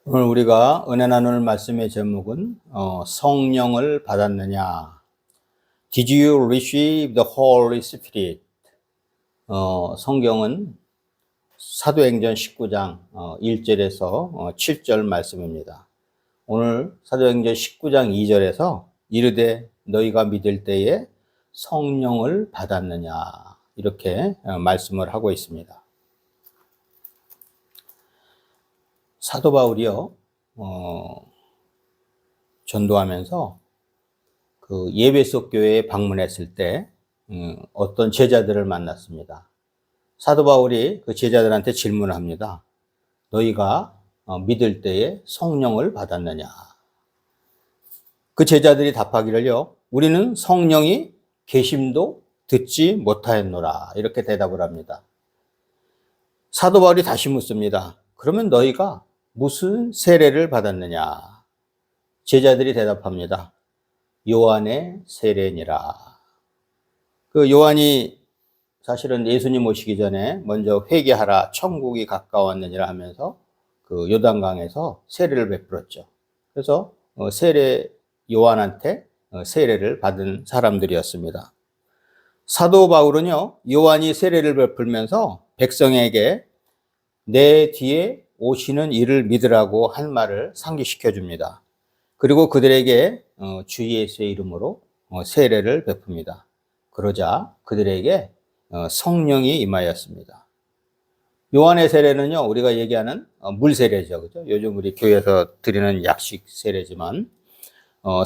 오늘 우리가 은혜 나눌 말씀의 제목은 성령을 받았느냐? Did you receive the Holy Spirit? 성경은 사도행전 19장 1절에서 7절 말씀입니다. 오늘 사도행전 19장 2절에서 이르되 너희가 믿을 때에 성령을 받았느냐? 이렇게 말씀을 하고 있습니다. 사도 바울이요, 전도하면서 그 예배석 교회에 방문했을 때 어떤 제자들을 만났습니다. 사도 바울이 그 제자들한테 질문을 합니다. 너희가 믿을 때에 성령을 받았느냐? 그 제자들이 답하기를요, 우리는 성령이 계심도 듣지 못하였노라. 이렇게 대답을 합니다. 사도 바울이 다시 묻습니다. 그러면 너희가 무슨 세례를 받았느냐? 제자들이 대답합니다. 요한의 세례니라. 그 요한이 사실은 예수님 오시기 전에 먼저 회개하라 천국이 가까웠느니라 하면서 그 요단강에서 세례를 베풀었죠. 그래서 세례 요한한테 세례를 받은 사람들이었습니다. 사도 바울은요, 요한이 세례를 베풀면서 백성에게 내 뒤에 오시는 이를 믿으라고 한 말을 상기시켜 줍니다. 그리고 그들에게 주 예수의 이름으로 세례를 베풉니다. 그러자 그들에게 성령이 임하였습니다. 요한의 세례는요, 우리가 얘기하는 물 세례죠, 그죠? 요즘 우리 교회에서 드리는 약식 세례지만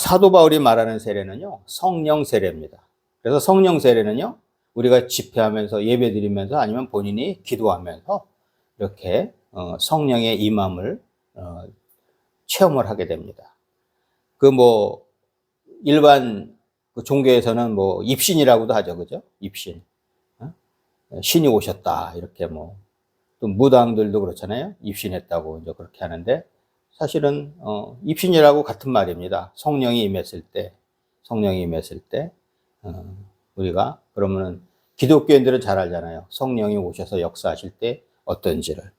사도 바울이 말하는 세례는요, 성령 세례입니다. 그래서 성령 세례는요, 우리가 집회하면서 예배드리면서 아니면 본인이 기도하면서 이렇게 성령의 임함을 체험을 하게 됩니다. 일반 종교에서는 입신이라고도 하죠, 그죠? 입신. 신이 오셨다. 이렇게 또 무당들도 그렇잖아요. 입신했다고 이제 그렇게 하는데 사실은 입신이라고 같은 말입니다. 성령이 임했을 때 우리가 그러면은 기독교인들은 잘 알잖아요. 성령이 오셔서 역사하실 때 어떤지를.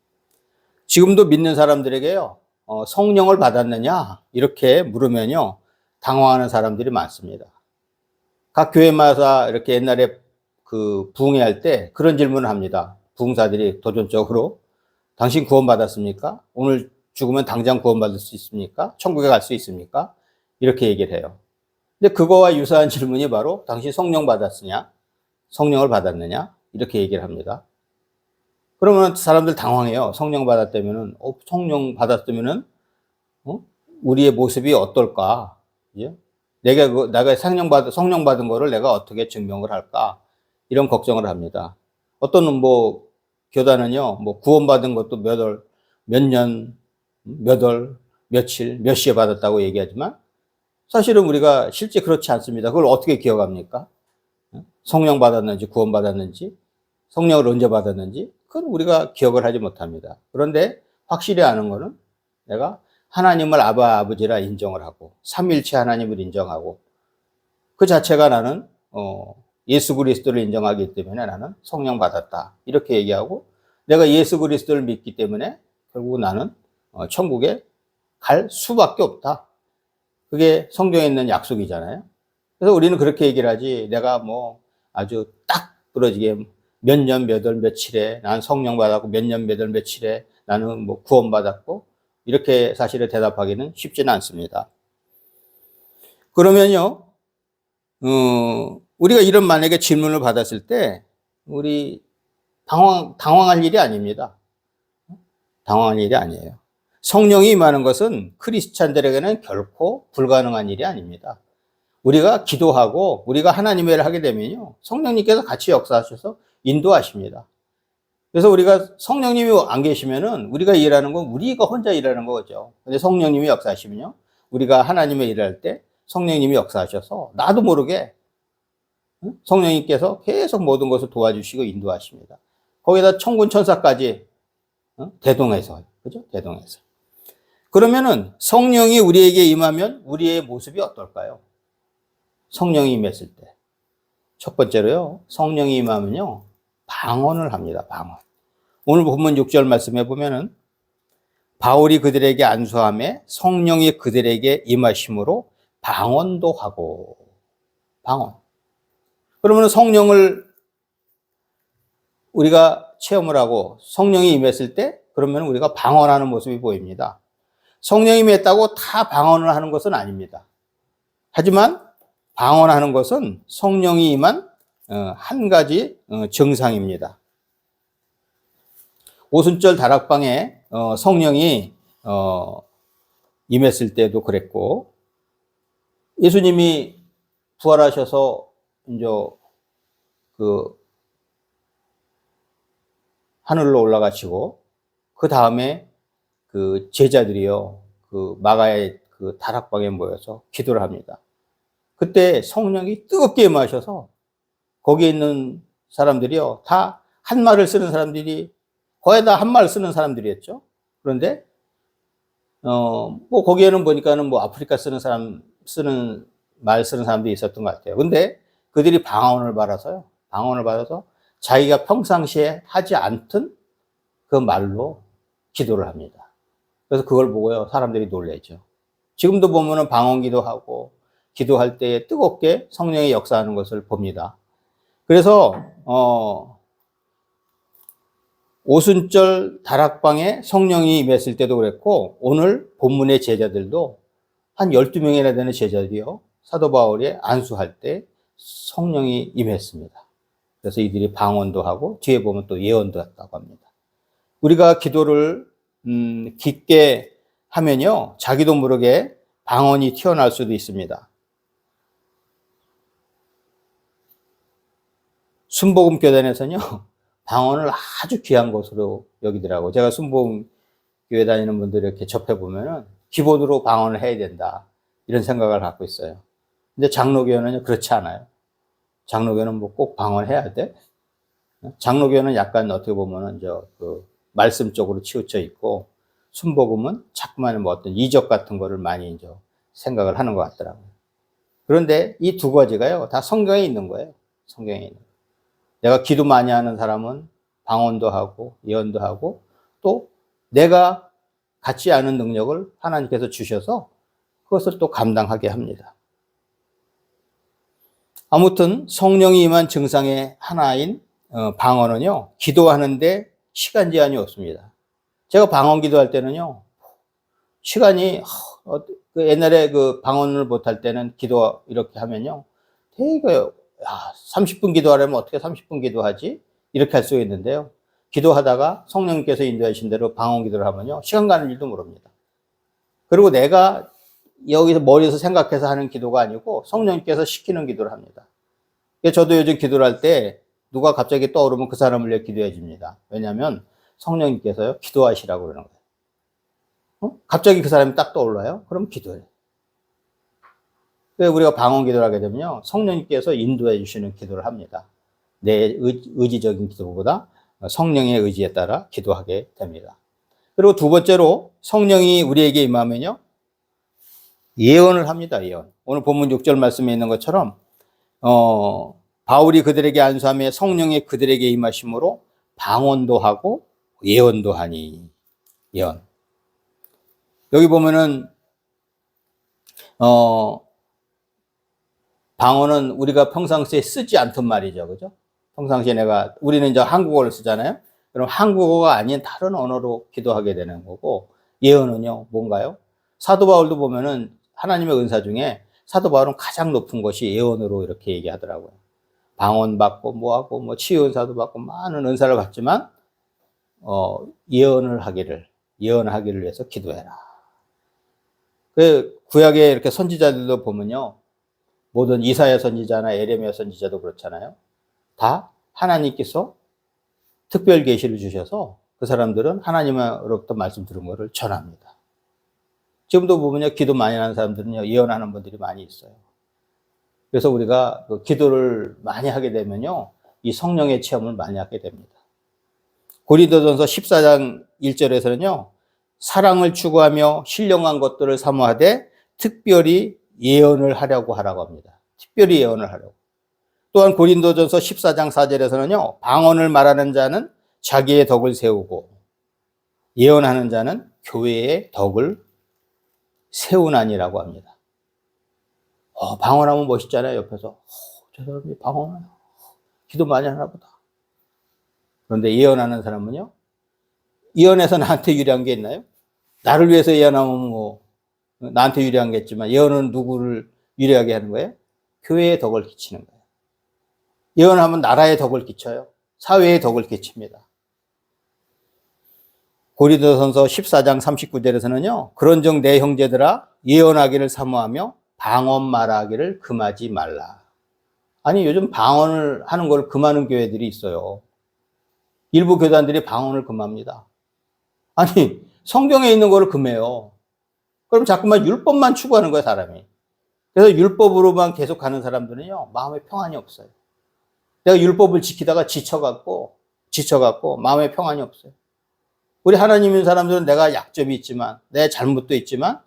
지금도 믿는 사람들에게요, 성령을 받았느냐? 이렇게 물으면요, 당황하는 사람들이 많습니다. 각 교회마다 이렇게 옛날에 그 부흥회할 때 그런 질문을 합니다. 부흥사들이 도전적으로, 당신 구원받았습니까? 오늘 죽으면 당장 구원받을 수 있습니까? 천국에 갈 수 있습니까? 이렇게 얘기를 해요. 근데 그거와 유사한 질문이 바로 당신 성령 받았느냐? 성령을 받았느냐? 이렇게 얘기를 합니다. 그러면 사람들 당황해요. 성령 받았다면은, 성령 받았다면은, 우리의 모습이 어떨까? 예? 내가 성령 받은 거를 내가 어떻게 증명을 할까? 이런 걱정을 합니다. 어떤 교단은요, 구원받은 것도 몇 년, 몇 월, 며칠, 몇 시에 받았다고 얘기하지만, 사실은 우리가 실제 그렇지 않습니다. 그걸 어떻게 기억합니까? 성령 받았는지, 구원받았는지, 성령을 언제 받았는지, 그건 우리가 기억을 하지 못합니다. 그런데 확실히 아는 거는 내가 하나님을 아버지라 인정을 하고, 삼위일체 하나님을 인정하고, 그 자체가 나는 예수 그리스도를 인정하기 때문에 나는 성령 받았다. 이렇게 얘기하고, 내가 예수 그리스도를 믿기 때문에 결국 나는 천국에 갈 수밖에 없다. 그게 성경에 있는 약속이잖아요. 그래서 우리는 그렇게 얘기를 하지, 내가 아주 딱 부러지게 몇 년, 몇 월, 며칠에 난 성령 받았고, 몇 년, 몇 월, 며칠에 나는 구원받았고, 이렇게 사실을 대답하기는 쉽지는 않습니다. 그러면요, 우리가 이런 만약에 질문을 받았을 때, 우리 당황할 일이 아닙니다. 당황할 일이 아니에요. 성령이 임하는 것은 크리스찬들에게는 결코 불가능한 일이 아닙니다. 우리가 기도하고 우리가 하나님의 일을 하게 되면요, 성령님께서 같이 역사하셔서 인도하십니다. 그래서 우리가 성령님이 안 계시면은 우리가 일하는 건 우리가 혼자 일하는 거죠. 근데 성령님이 역사하시면요, 우리가 하나님의 일을 할 때 성령님이 역사하셔서 나도 모르게 성령님께서 계속 모든 것을 도와주시고 인도하십니다. 거기다 천군 천사까지 대동해서, 그죠? 대동해서. 그러면은 성령이 우리에게 임하면 우리의 모습이 어떨까요? 성령이 임했을 때. 첫 번째로요, 성령이 임하면요, 방언을 합니다. 방언. 오늘 본문 6절 말씀해 보면은 바울이 그들에게 안수함에 성령이 그들에게 임하심으로 방언도 하고. 방언. 그러면 성령을 우리가 체험을 하고 성령이 임했을 때 그러면 우리가 방언하는 모습이 보입니다. 성령이 임했다고 다 방언을 하는 것은 아닙니다. 하지만 방언하는 것은 성령이 임한 한 가지 증상입니다. 오순절 다락방에 성령이 임했을 때도 그랬고, 예수님이 부활하셔서 이제 그 하늘로 올라가시고 그 다음에 그 제자들이요 그 마가의 그 다락방에 모여서 기도를 합니다. 그때 성령이 뜨겁게 임하셔서 거기에 있는 사람들이요 다 한 말을 쓰는 사람들이 거의 다 한 말 쓰는 사람들이었죠. 그런데 뭐 거기에는 보니까는 뭐 아프리카 쓰는 말 쓰는 사람들이 있었던 것 같아요. 근데 그들이 방언을 받아서 자기가 평상시에 하지 않던 그 말로 기도를 합니다. 그래서 그걸 보고요 사람들이 놀라죠. 지금도 보면은 방언 기도하고 기도할 때 뜨겁게 성령이 역사하는 것을 봅니다. 그래서 오순절 다락방에 성령이 임했을 때도 그랬고, 오늘 본문의 제자들도 한 12명이나 되는 제자들이요 사도 바울이 안수할 때 성령이 임했습니다. 그래서 이들이 방언도 하고 뒤에 보면 또 예언도 했다고 합니다. 우리가 기도를 깊게 하면요 자기도 모르게 방언이 튀어나올 수도 있습니다. 순복음 교단에서는요 방언을 아주 귀한 것으로 여기더라고요. 제가 순복음 교회 다니는 분들 이렇게 접해 보면은 기본으로 방언을 해야 된다 이런 생각을 갖고 있어요. 근데 장로교회는요 그렇지 않아요. 장로교회는 뭐 꼭 방언해야 돼? 장로교회는 약간 어떻게 보면은 그 말씀 쪽으로 치우쳐 있고, 순복음은 자꾸만 뭐 어떤 이적 같은 거를 많이 이제 생각을 하는 것 같더라고요. 그런데 이 두 가지가요 다 성경에 있는 거예요. 성경에 있는 거예요. 내가 기도 많이 하는 사람은 방언도 하고 예언도 하고 또 내가 갖지 않은 능력을 하나님께서 주셔서 그것을 또 감당하게 합니다. 아무튼 성령이 임한 증상의 하나인 방언은요 기도하는데 시간 제한이 없습니다. 제가 방언 기도할 때는요 시간이 그 옛날에 그 방언을 못할 때는 기도 이렇게 하면요 되게 30분 기도하려면 어떻게 30분 기도하지? 이렇게 할 수가 있는데요. 기도하다가 성령님께서 인도하신 대로 방언 기도를 하면요 시간 가는 일도 모릅니다. 그리고 내가 여기서 머리에서 생각해서 하는 기도가 아니고 성령님께서 시키는 기도를 합니다. 저도 요즘 기도를 할 때 누가 갑자기 떠오르면 그 사람을 위해 기도해 줍니다. 왜냐하면 성령님께서요 기도하시라고 그러는 거예요. 갑자기 그 사람이 딱 떠올라요? 그럼 기도해. 우리가 방언 기도를 하게 되면요 성령님께서 인도해 주시는 기도를 합니다. 내 의지적인 기도보다 성령의 의지에 따라 기도하게 됩니다. 그리고 두 번째로 성령이 우리에게 임하면요 예언을 합니다. 예언. 오늘 본문 6절 말씀에 있는 것처럼 바울이 그들에게 안수하며 성령이 그들에게 임하심으로 방언도 하고 예언도 하니. 예언. 여기 보면은 방언은 우리가 평상시에 쓰지 않던 말이죠. 그죠? 평상시에 우리는 이제 한국어를 쓰잖아요. 그럼 한국어가 아닌 다른 언어로 기도하게 되는 거고, 예언은요, 뭔가요? 사도 바울도 보면은 하나님의 은사 중에 사도 바울은 가장 높은 것이 예언으로 이렇게 얘기하더라고요. 방언 받고 뭐하고 뭐 치유 은사도 받고 많은 은사를 받지만 예언하기를 위해서 기도해라. 그 구약의 이렇게 선지자들도 보면요, 모든 이사야 선지자나 에레미야 선지자도 그렇잖아요. 다 하나님께서 특별 계시를 주셔서 그 사람들은 하나님으로부터 말씀 들은 것을 전합니다. 지금도 보면요, 기도 많이 하는 사람들은요, 예언하는 분들이 많이 있어요. 그래서 우리가 그 기도를 많이 하게 되면요, 이 성령의 체험을 많이 하게 됩니다. 고린도전서 14장 1절에서는요, 사랑을 추구하며 신령한 것들을 사모하되 특별히 예언을 하라고 합니다. 특별히 예언을 하려고. 또한 고린도전서 14장 4절에서는요, 방언을 말하는 자는 자기의 덕을 세우고, 예언하는 자는 교회의 덕을 세우나니라고 합니다. 방언하면 멋있잖아요. 옆에서 저 사람이 방언하나, 기도 많이 하나 보다. 그런데 예언하는 사람은요, 예언에서 나한테 유리한 게 있나요? 나를 위해서 예언하면 뭐 나한테 유리한 게 있지만, 예언은 누구를 유리하게 하는 거예요? 교회의 덕을 끼치는 거예요. 예언하면 나라의 덕을 끼쳐요. 사회의 덕을 끼칩니다. 고린도전서 14장 39절에서는요, 그런즉 내 형제들아 예언하기를 사모하며 방언 말하기를 금하지 말라. 아니, 요즘 방언을 하는 걸 금하는 교회들이 있어요. 일부 교단들이 방언을 금합니다. 아니, 성경에 있는 거를 금해요. 그럼 자꾸만 율법만 추구하는 거예요, 사람이. 그래서 율법으로만 계속 가는 사람들은요, 마음에 평안이 없어요. 내가 율법을 지키다가 지쳐갖고 마음에 평안이 없어요. 우리 하나님 있는 사람들은 내가 약점이 있지만, 내 잘못도 있지만,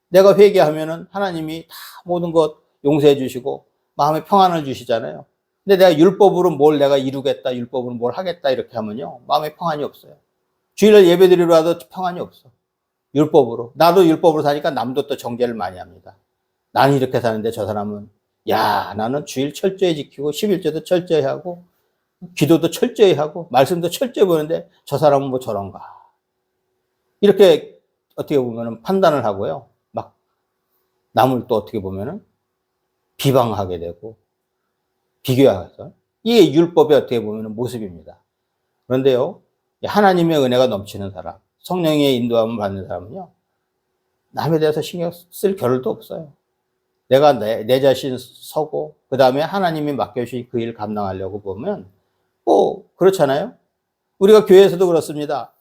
내가 회개하면은 하나님이 다 모든 것 용서해 주시고, 마음에 평안을 주시잖아요. 근데 내가 율법으로 뭘 내가 이루겠다, 율법으로 뭘 하겠다, 이렇게 하면요, 마음에 평안이 없어요. 주일날 예배 드리러 와도 평안이 없어. 율법으로. 나도 율법으로 사니까 남도 또 정죄를 많이 합니다. 나는 이렇게 사는데 저 사람은, 야, 나는 주일 철저히 지키고, 11조도 철저히 하고, 기도도 철저히 하고, 말씀도 철저히 보는데, 저 사람은 뭐 저런가. 이렇게 어떻게 보면 판단을 하고요. 막 남을 또 어떻게 보면 비방하게 되고, 비교해서. 이게 율법의 어떻게 보면 모습입니다. 그런데요, 하나님의 은혜가 넘치는 사람, 성령의 인도함을 받는 사람은요, 남에 대해서 신경 쓸 겨를도 없어요. 내가 내 자신 서고, 그 다음에 하나님이 맡겨주신 그 일 감당하려고 보면, 그렇잖아요? 우리가 교회에서도 그렇습니다.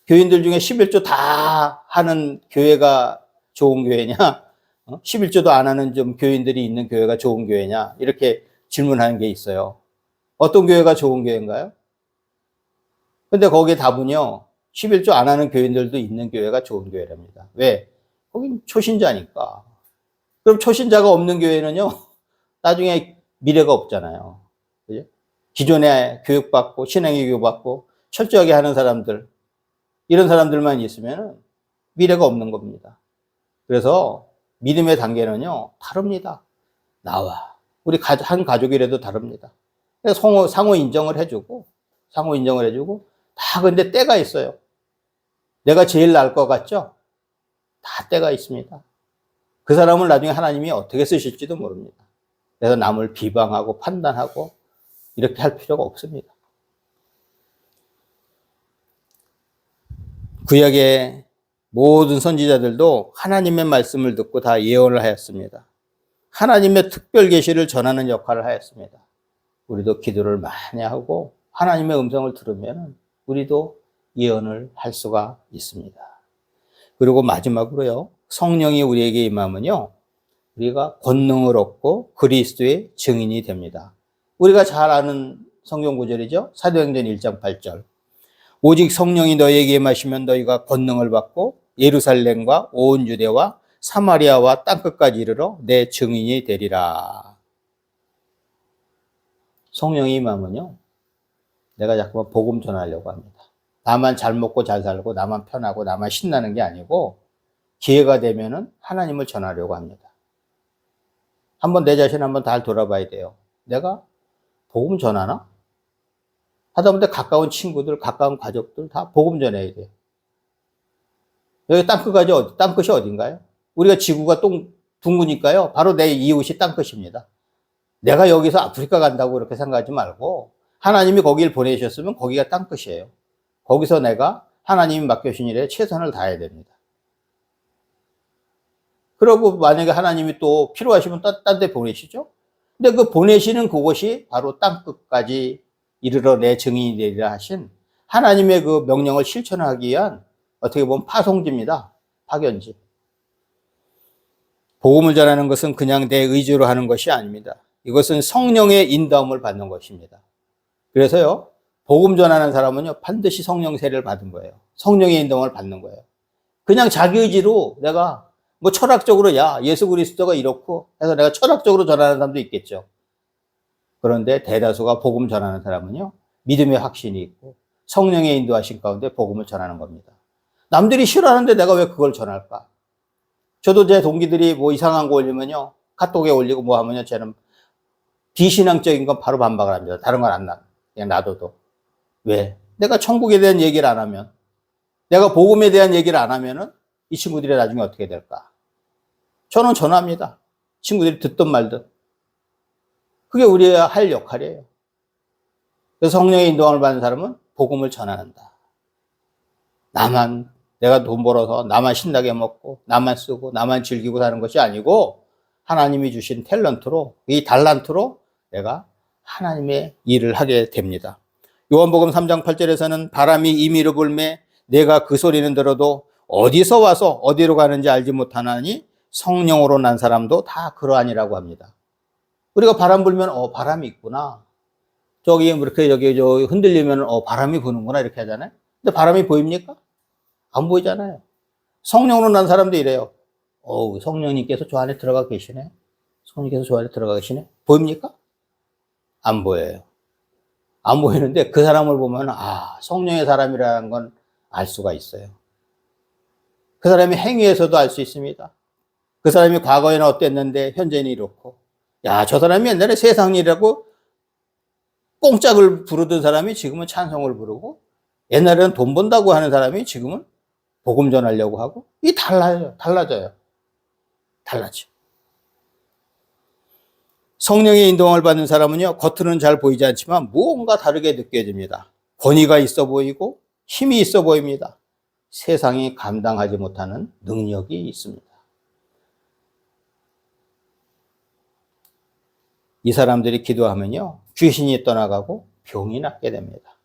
교인들 중에 11조 다 하는 교회가 좋은 교회냐? 11조도 안 하는 좀 교인들이 있는 교회가 좋은 교회냐? 이렇게 질문하는 게 있어요. 어떤 교회가 좋은 교회인가요? 근데 거기에 답은요, 11조 안 하는 교인들도 있는 교회가 좋은 교회랍니다. 왜? 거긴 초신자니까. 그럼 초신자가 없는 교회는요, 나중에 미래가 없잖아요. 그죠? 기존에 교육받고, 신앙의 교육받고, 철저하게 하는 사람들, 이런 사람들만 있으면 미래가 없는 겁니다. 그래서 믿음의 단계는요, 다릅니다. 나와. 우리 한 가족이라도 다릅니다. 상호 인정을 해주고, 다 근데 때가 있어요. 내가 제일 나을 것 같죠? 다 때가 있습니다. 그 사람을 나중에 하나님이 어떻게 쓰실지도 모릅니다. 그래서 남을 비방하고 판단하고 이렇게 할 필요가 없습니다. 구약의 모든 선지자들도 하나님의 말씀을 듣고 다 예언을 하였습니다. 하나님의 특별 계시를 전하는 역할을 하였습니다. 우리도 기도를 많이 하고 하나님의 음성을 들으면 우리도 예언을 할 수가 있습니다. 그리고 마지막으로요, 성령이 우리에게 임하면요, 우리가 권능을 얻고 그리스도의 증인이 됩니다. 우리가 잘 아는 성경 구절이죠. 사도행전 1장 8절. 오직 성령이 너희에게 임하시면 너희가 권능을 받고 예루살렘과 온 유대와 사마리아와 땅끝까지 이르러 내 증인이 되리라. 성령이 임하면요, 내가 자꾸만 복음 전하려고 합니다. 나만 잘 먹고 잘 살고 나만 편하고 나만 신나는 게 아니고 기회가 되면은 하나님을 전하려고 합니다. 한번 내 자신 한번 잘 돌아봐야 돼요. 내가 복음 전하나? 하다못해 가까운 친구들, 가까운 가족들 다 복음 전해야 돼요. 여기 땅끝이 어딘가요? 우리가 지구가 둥그니까요, 바로 내 이웃이 땅끝입니다. 내가 여기서 아프리카 간다고 그렇게 생각하지 말고 하나님이 거기를 보내셨으면 거기가 땅끝이에요. 거기서 내가 하나님이 맡겨주신 일에 최선을 다해야 됩니다. 그러고 만약에 하나님이 또 필요하시면 딴 데 보내시죠? 근데 그 보내시는 그곳이 바로 땅끝까지 이르러 내 증인이 되리라 하신 하나님의 그 명령을 실천하기 위한 어떻게 보면 파송지입니다. 파견지. 복음을 전하는 것은 그냥 내 의지로 하는 것이 아닙니다. 이것은 성령의 인도함을 받는 것입니다. 그래서요, 복음 전하는 사람은요, 반드시 성령 세례를 받은 거예요. 성령의 인도함을 받는 거예요. 그냥 자기 의지로 내가 뭐 철학적으로, 야, 예수 그리스도가 이렇고 해서 내가 철학적으로 전하는 사람도 있겠죠. 그런데 대다수가 복음 전하는 사람은요, 믿음의 확신이 있고 성령의 인도하신 가운데 복음을 전하는 겁니다. 남들이 싫어하는데 내가 왜 그걸 전할까? 저도 제 동기들이 뭐 이상한 거 올리면요, 카톡에 올리고 뭐 하면요, 쟤는 비신앙적인 건 바로 반박을 합니다. 다른 건 안 나. 그냥 놔둬도. 왜? 내가 천국에 대한 얘기를 안 하면, 내가 복음에 대한 얘기를 안 하면은 이 친구들이 나중에 어떻게 될까? 저는 전합니다. 친구들이 듣든 말든. 그게 우리가 할 역할이에요. 그래서 성령의 인도함을 받는 사람은 복음을 전한다. 내가 돈 벌어서 나만 신나게 먹고 나만 쓰고 나만 즐기고 사는 것이 아니고 하나님이 주신 탤런트로, 이 달란트로 내가 하나님의 일을 하게 됩니다. 요한복음 3장 8절에서는 바람이 임의로 불매 내가 그 소리는 들어도 어디서 와서 어디로 가는지 알지 못하나니 성령으로 난 사람도 다 그러하니라고 합니다. 우리가 바람 불면 바람이 있구나. 저기 이렇게 저기 흔들리면 바람이 부는구나 이렇게 하잖아요. 근데 바람이 보입니까? 안 보이잖아요. 성령으로 난 사람도 이래요. 성령님께서 저 안에 들어가 계시네. 성령님께서 저 안에 들어가 계시네. 보입니까? 안 보여요. 안 보이는데 그 사람을 보면 성령의 사람이라는 건 알 수가 있어요. 그 사람의 행위에서도 알 수 있습니다. 그 사람이 과거에는 어땠는데 현재는 이렇고, 저 사람이 옛날에 세상 일이라고 꽁짝을 부르던 사람이 지금은 찬송을 부르고, 옛날에는 돈 번다고 하는 사람이 지금은 복음 전하려고 하고, 이 달라져요. 달라져. 성령의 인도함을 받는 사람은요, 겉으로는 잘 보이지 않지만 무언가 다르게 느껴집니다. 권위가 있어 보이고 힘이 있어 보입니다. 세상이 감당하지 못하는 능력이 있습니다. 이 사람들이 기도하면요, 귀신이 떠나가고 병이 낫게 됩니다.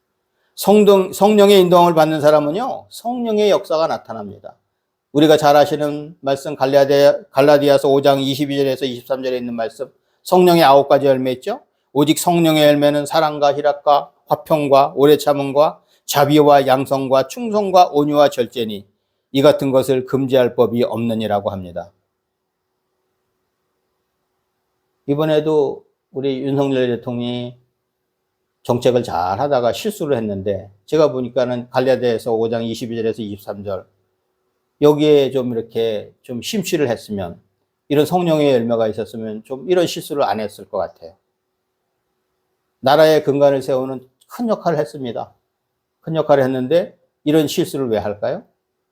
성령의 인도함을 받는 사람은요, 성령의 역사가 나타납니다. 우리가 잘 아시는 말씀 갈라디아서 5장 22절에서 23절에 있는 말씀, 성령의 9가지 열매 있죠? 오직 성령의 열매는 사랑과 희락과 화평과 오래 참음과 자비와 양성과 충성과 온유와 절제니 이 같은 것을 금지할 법이 없느니라고 합니다. 이번에도 우리 윤석열 대통령이 정책을 잘 하다가 실수를 했는데, 제가 보니까는 갈라디아서 5장 22절에서 23절 여기에 좀 이렇게 좀 심취를 했으면, 이런 성령의 열매가 있었으면 좀 이런 실수를 안 했을 것 같아요. 나라의 근간을 세우는 큰 역할을 했습니다. 큰 역할을 했는데 이런 실수를 왜 할까요?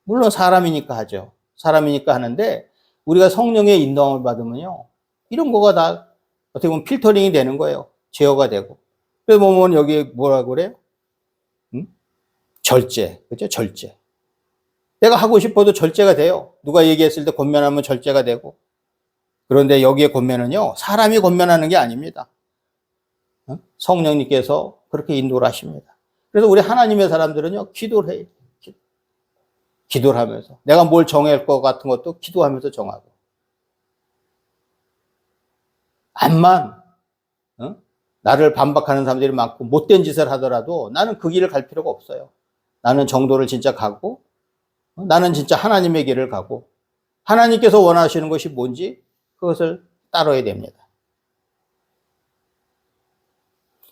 물론 사람이니까 하죠. 사람이니까 하는데, 우리가 성령의 인도함을 받으면요, 이런 거가 다 어떻게 보면 필터링이 되는 거예요. 제어가 되고. 그래서 보면 여기 뭐라고 그래요? 절제. 그렇죠? 절제. 내가 하고 싶어도 절제가 돼요. 누가 얘기했을 때 권면하면 절제가 되고. 그런데 여기에 권면은요, 사람이 권면하는 게 아닙니다. 성령님께서 그렇게 인도를 하십니다. 그래서 우리 하나님의 사람들은요, 기도를 해요. 기도를 하면서. 내가 뭘 정할 것 같은 것도 기도하면서 정하고. 암만 나를 반박하는 사람들이 많고 못된 짓을 하더라도 나는 그 길을 갈 필요가 없어요. 나는 정도를 진짜 가고, 나는 진짜 하나님의 길을 가고, 하나님께서 원하시는 것이 뭔지 그것을 따라야 됩니다.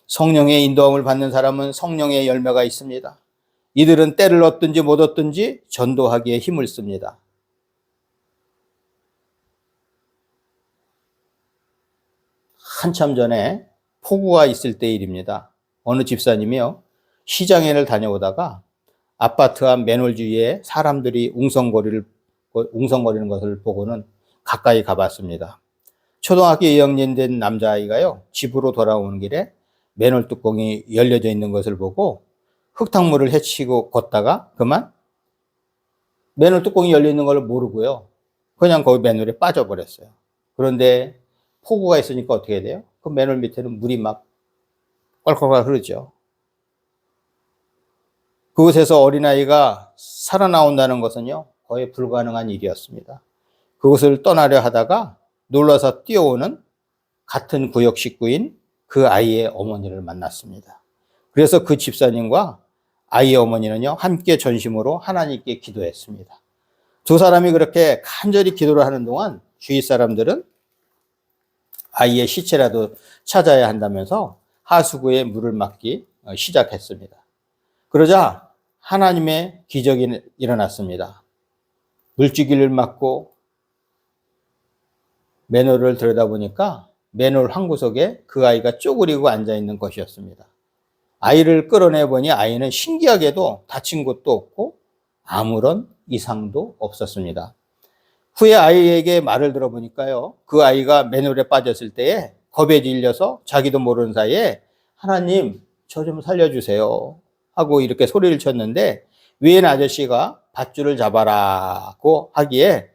성령의 인도함을 받는 사람은 성령의 열매가 있습니다. 이들은 때를 얻든지 못 얻든지 전도하기에 힘을 씁니다. 한참 전에 폭우가 있을 때 일입니다. 어느 집사님이요, 시장에를 다녀오다가 아파트 앞 맨홀 주위에 사람들이 웅성거리는 것을 보고는 가까이 가봤습니다. 초등학교 2학년 된 남자아이가요, 집으로 돌아오는 길에 맨홀 뚜껑이 열려져 있는 것을 보고 흙탕물을 헤치고 걷다가 그만 맨홀 뚜껑이 열려 있는 걸 모르고요, 그냥 거기 맨홀에 빠져버렸어요. 그런데 폭우가 있으니까 어떻게 돼요? 그 맨홀 밑에는 물이 막 꼴꼴꼴 흐르죠. 그곳에서 어린아이가 살아나온다는 것은요, 거의 불가능한 일이었습니다. 그곳을 떠나려 하다가 놀라서 뛰어오는 같은 구역 식구인 그 아이의 어머니를 만났습니다. 그래서 그 집사님과 아이의 어머니는요, 함께 전심으로 하나님께 기도했습니다. 두 사람이 그렇게 간절히 기도를 하는 동안 주위 사람들은 아이의 시체라도 찾아야 한다면서 하수구에 물을 막기 시작했습니다. 그러자 하나님의 기적이 일어났습니다. 물주기를 맞고 맨홀을 들여다보니까 맨홀 한 구석에 그 아이가 쪼그리고 앉아있는 것이었습니다. 아이를 끌어내보니 아이는 신기하게도 다친 곳도 없고 아무런 이상도 없었습니다. 후에 아이에게 말을 들어보니까요, 그 아이가 맨홀에 빠졌을 때에 겁에 질려서 자기도 모르는 사이에 하나님 저 좀 살려주세요 하고 이렇게 소리를 쳤는데, 위엔 아저씨가 밧줄을 잡아라고 하기에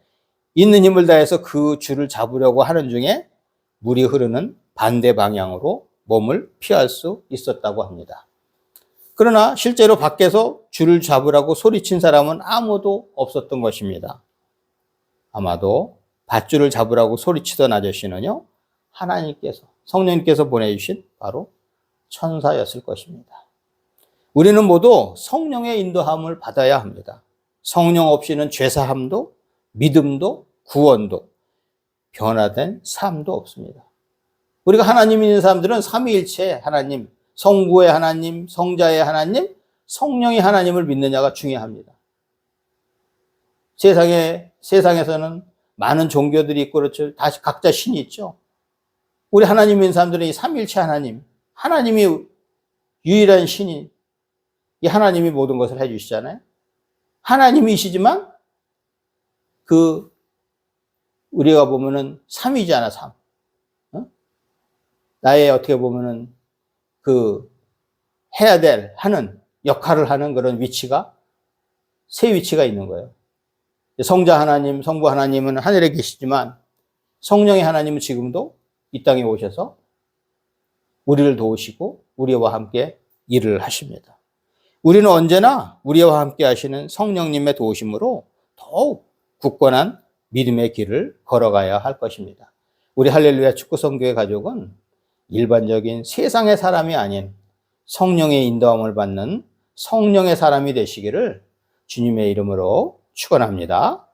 있는 힘을 다해서 그 줄을 잡으려고 하는 중에 물이 흐르는 반대 방향으로 몸을 피할 수 있었다고 합니다. 그러나 실제로 밖에서 줄을 잡으라고 소리친 사람은 아무도 없었던 것입니다. 아마도 밧줄을 잡으라고 소리치던 아저씨는요, 하나님께서, 성령님께서 보내주신 바로 천사였을 것입니다. 우리는 모두 성령의 인도함을 받아야 합니다. 성령 없이는 죄사함도 믿음도 구원도 변화된 삶도 없습니다. 우리가 하나님 믿는 사람들은 삼위일체 하나님, 성부의 하나님, 성자의 하나님, 성령의 하나님을 믿느냐가 중요합니다. 세상에서는 많은 종교들이 있고 그렇죠. 다시 각자 신이 있죠. 우리 하나님 믿는 사람들은 이 삼위일체 하나님, 하나님이 유일한 신인, 이 하나님이 모든 것을 해주시잖아요. 하나님이시지만 우리가 보면은 삼위잖아, 삼. 나의 어떻게 보면은 해야 될, 하는, 역할을 하는 그런 위치가, 세 위치가 있는 거예요. 성자 하나님, 성부 하나님은 하늘에 계시지만 성령의 하나님은 지금도 이 땅에 오셔서 우리를 도우시고 우리와 함께 일을 하십니다. 우리는 언제나 우리와 함께 하시는 성령님의 도우심으로 더욱 굳건한 믿음의 길을 걸어가야 할 것입니다. 우리 할렐루야 축구성교회 가족은 일반적인 세상의 사람이 아닌 성령의 인도함을 받는 성령의 사람이 되시기를 주님의 이름으로 축원합니다.